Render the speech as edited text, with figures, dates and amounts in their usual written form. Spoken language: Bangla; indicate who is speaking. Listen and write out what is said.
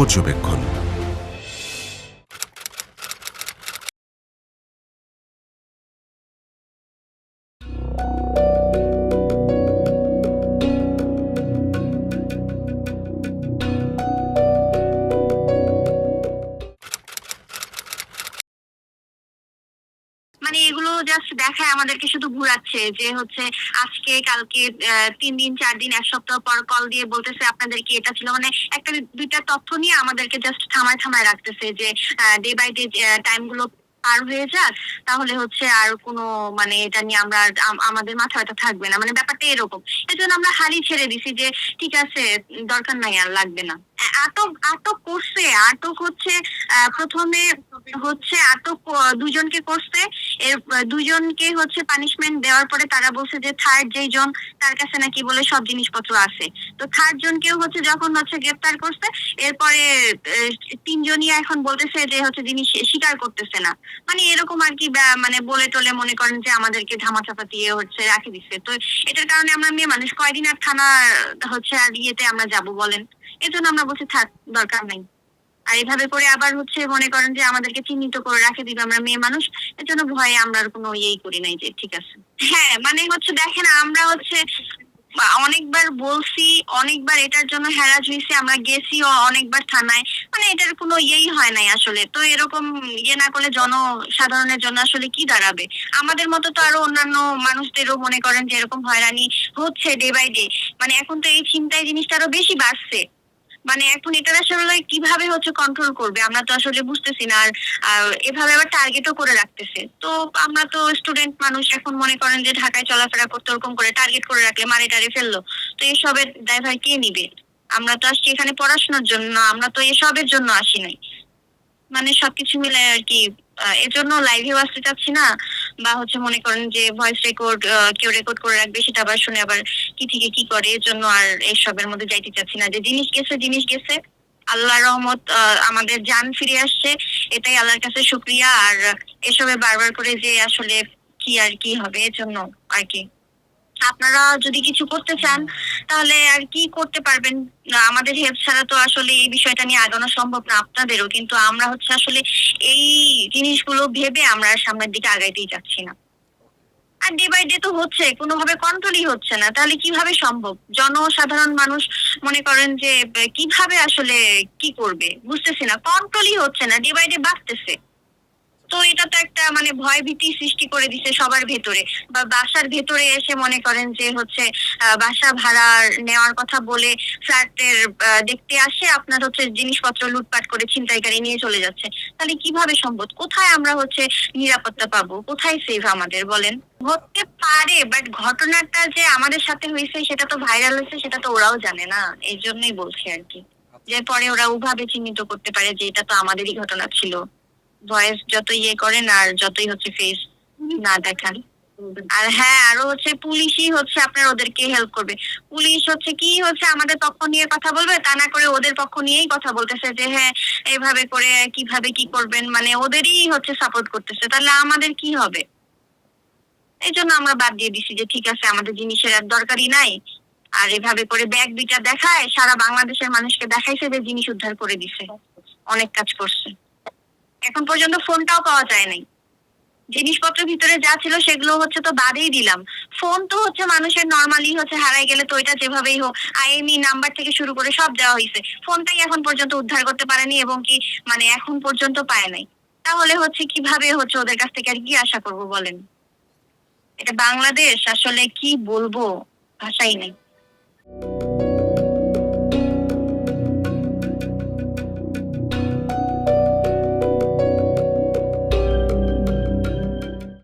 Speaker 1: পর্যবেক্ষণ।
Speaker 2: মানে এগুলো জাস্ট দেখায় আমাদেরকে, শুধু ঘুরাচ্ছে যে হচ্ছে আজকে কালকে ৩ দিন ৪ দিন ১ সপ্তাহ পর কল দিয়ে বলতেছে আপনাদের কি এটা ছিল, মানে একটা দুইটা তথ্য নিয়ে আমাদেরকে জাস্ট থামায় থামায় রাখতেছে যে ডে বাই ডে টাইম গুলো পার হয়ে যাক, তাহলে হচ্ছে আর কোনো মানে এটা নিয়ে আমরা আমাদের মাথা ব্যথা থাকবে না, মানে ব্যাপারটা এরকম। এজন্য আমরা হালই ছেড়ে দিছি যে ঠিক আছে, দরকার নাই, আর লাগবে না। আটক আটক করছে, আটক হচ্ছে প্রথমে হচ্ছে আটক দুজনকে করছে। এর দুজনকে হচ্ছে পানিশমেন্ট দেওয়ার পরে তারা বলছে যে থার্ড যেই জন, তার কাছে নাকি বলে সব জিনিসপত্র আছে। তো থার্ড জনকেও হচ্ছে যখন হচ্ছে গ্রেফতার করছে, এরপরে তিনজনই এখন বলতেছে যে হচ্ছে জিনিস স্বীকার করতেছে না। মানে এরকম আর কি, মানে বলে টলে মনে করেন যে আমাদেরকে ধামাচাপা দিয়ে হচ্ছে রাখে দিচ্ছে। তো এটার কারণে আমরা মেয়ে মানুষ কয়দিন আর থানা হচ্ছে আর ইয়েতে আমরা যাব বলেন। এজন্য আমরা বলছি থাক, দরকার নাই। আর এভাবে করে আবার হচ্ছে মনে করেন যে আমাদেরকে চিহ্নিত করে রাখে দিবে, আমরা মেয়ে মানুষ। এর জন্য ভয়ে আমরা আর কোনো ইয়েই করি নাই যে ঠিক আছে। হ্যাঁ, মানে হচ্ছে দেখেন, আমরা হচ্ছে অনেকবার বলছি, অনেকবার এটার জন্য হ্যারাস হয়েছি, আমরা গেছিও অনেকবার থানায়। মানে এটার কোনো ইয়েই হয় নাই আসলে। তো এরকম ইয়ে না করলে জনসাধারণের জন্য আসলে কি দাঁড়াবে? আমাদের মতো তো আরো অন্যান্য মানুষদেরও মনে করেন যে এরকম হয়রানি হচ্ছে ডে বাই ডে। মানে এখন তো এই ছিনতাই জিনিসটা আরো বেশি বাড়ছে। মানে এখন এটার আসলে কিভাবে হচ্ছে কন্ট্রোল করবে আমরা তো আসলে বুঝতেছি না। আর এভাবে আবার টার্গেটও করে রাখতেছে। তো আমরা তো স্টুডেন্ট মানুষ, এখন মনে করেন যে ঢাকায় চলাফেরা করতে ওরকম করে টার্গেট করে রাখলে মারে টারে ফেললো, তো এসবের দায়ভার কে নিবে? আমরা তো আসছি এখানে পড়াশোনার জন্য, আমরা তো এসবের জন্য আসি নাই। মানে সবকিছু মিলে আর কি। এজন্য লাইভেও আসতে চাচ্ছি না, বা হচ্ছে মনে করেন যে ভয়েস রেকর্ড কেউ রেকর্ড করে রাখবে, সেটা আবার শুনে আবার কি থেকে কি করে। এর জন্য আর এইসবের মধ্যে যাইতে চাচ্ছি না। যে জিনিস গেছে জিনিস গেছে, আল্লাহর রহমত, আমাদের জান ফিরে আসছে, এটাই আল্লাহর কাছে শুকরিয়া। আর এসবে বারবার করে যে আসলে কি আর কি হবে, এর জন্য আর কি। আপনারা যদি কিছু করতে চান তাহলে আর কি করতে পারবেন? আমাদের হেল্প ছাড়া তো আসলে এই বিষয়টা নিয়ে আগানো সম্ভব না, আপনাদেরও। কিন্তু আমরা হচ্ছে আসলে এই জিনিসগুলো ভেবে আমরা সামনের দিকে আগাইতেই চাচ্ছি না। আর ডে বাই ডে তো হচ্ছে, কোনোভাবে কন্ট্রোলই হচ্ছে না, তাহলে কিভাবে সম্ভব? জনসাধারণ মানুষ মনে করেন যে কিভাবে আসলে কি করবে বুঝতেছি না, কন্ট্রোলই হচ্ছে না, ডে বাই ডে বাড়তেছে। তো এটা তো একটা মানে ভয় ভীতি সৃষ্টি করে দিছে সবার ভেতরে। বা বাসার ভেতরে এসে মনে করেন যে হচ্ছে বাসা ভাড়া নেওয়ার কথা বলে ফ্ল্যাটের দেখতে আসে, আপনার হচ্ছে জিনিসপত্র লুটপাট করে ছিনতাইকারী নিয়ে চলে যাচ্ছে। তাহলে কিভাবে সম্ভব? কোথায় আমরা হচ্ছে নিরাপত্তা পাবো? কোথায় সেফ আমাদের বলেন? হতে পারে, বাট ঘটনাটা যে আমাদের সাথে হয়েছে সেটা তো ভাইরাল হয়েছে, সেটা তো ওরাও জানে না। এই জন্যই বলছি আর কি, যে পরে ওরা ওভাবে চিহ্নিত করতে পারে যে এটা তো আমাদেরই ঘটনা ছিল। ভয়েস যত ইয়ে করেন আর যতই হচ্ছে ফেস না দেখান। আর হ্যাঁ, আরো হচ্ছে পুলিশই হচ্ছে আপনার ওদেরকে হেল্প করবে। পুলিশ হচ্ছে কি হচ্ছে আমাদের পক্ষ নিয়ে কথা বলবে, তা না করে ওদের পক্ষ নিয়েই কথা বলতেছে যে হ্যাঁ এভাবে করে কিভাবে কি করবেন, মানে ওদেরই হচ্ছে সাপোর্ট করতেছে। তাহলে আমাদের কি হবে? এই জন্য আমরা বাদ দিয়ে দিছি যে ঠিক আছে, আমাদের জিনিসের আর দরকারই নাই। আর এভাবে করে ব্যাগ দুইটা দেখায় সারা বাংলাদেশের মানুষকে দেখাইছে যে জিনিস উদ্ধার করে দিছে, অনেক কাজ করছে। এখন পর্যন্ত ফোনটাও পাওয়া যায় নাই। জিনিসপত্রের ভিতরে যা ছিল সেগুলো হচ্ছে তো বাদেই দিলাম। ফোন তো হচ্ছে মানুষের নরমালি হচ্ছে হারাই গেলে তো ওইটা যেভাবেই হোক আইএমই নাম্বার থেকে শুরু করে সব দেওয়া হয়েছে। ফোনটাই এখন পর্যন্ত উদ্ধার করতে পারেনি, এবং কি মানে এখন পর্যন্ত পায় নাই। তাহলে হচ্ছে কিভাবে হচ্ছে ওদের কাছ থেকে আর কি আশা করব বলেন? এটা বাংলাদেশ, আসলে কি বলবো, ভাষাই নেই।